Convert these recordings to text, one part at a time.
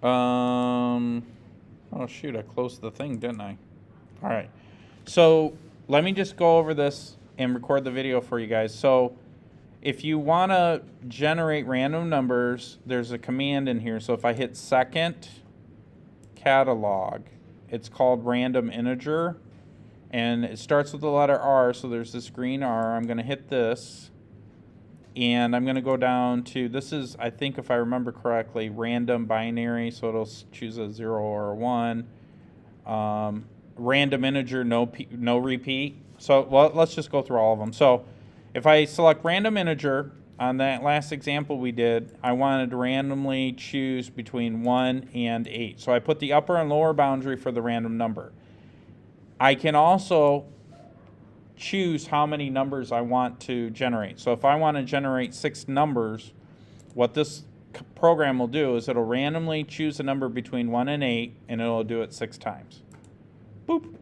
Oh shoot, I closed the thing, didn't I? All right. So let me just go over this and record the video for you guys. So if you want to generate random numbers, there's a command in here. So if I hit second catalog, it's called random integer, and it starts with the letter R. So there's this green R. I'm going to hit this, and I'm going to go down to, this is, I think if I remember correctly, random binary. So it'll choose a 0 or a 1. Random integer, no repeat. So well, let's just go through all of them. So if I select random integer, on that last example we did, I wanted to randomly choose between 1 and 8. So I put the upper and lower boundary for the random number. I can also choose how many numbers I want to generate. So if I want to generate 6 numbers, what this program will do is it'll randomly choose a number between 1 and 8, and it'll do it 6 times. Boop.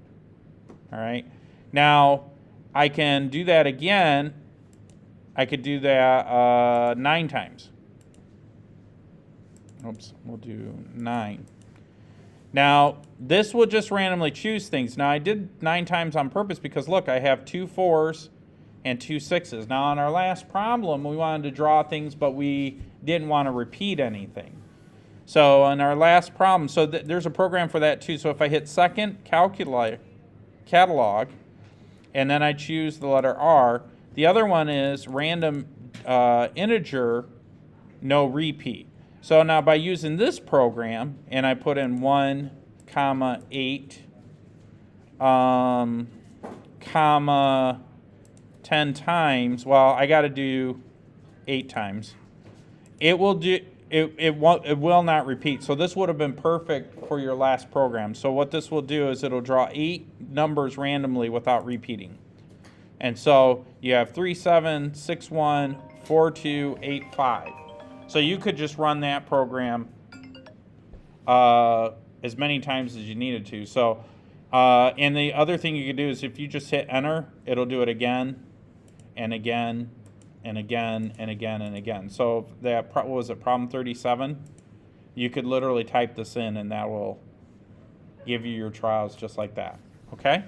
All right. Now, I can do that again. I could do that 9 times. Oops, we'll do 9. Now, this will just randomly choose things. Now, I did 9 times on purpose because, look, I have 2 4s and 2 6s. Now, on our last problem, we wanted to draw things, but we didn't want to repeat anything. So, on our last problem, so there's a program for that too. So, if I hit second catalog, and then I choose the letter R, the other one is random integer, no repeat. So now by using this program, and I put in 1, 8, comma 10 times, well, I got to do 8 times. It will do. It will not repeat. So this would have been perfect for your last program. So what this will do is it'll draw 8 numbers randomly without repeating. And so you have 3, 7, 6, 1, 4, 2, 8, 5. So you could just run that program as many times as you needed to. So, and the other thing you could do is if you just hit enter, it'll do it again and again and again and again and again. So that, what was it, problem 37? You could literally type this in and that will give you your trials just like that. Okay?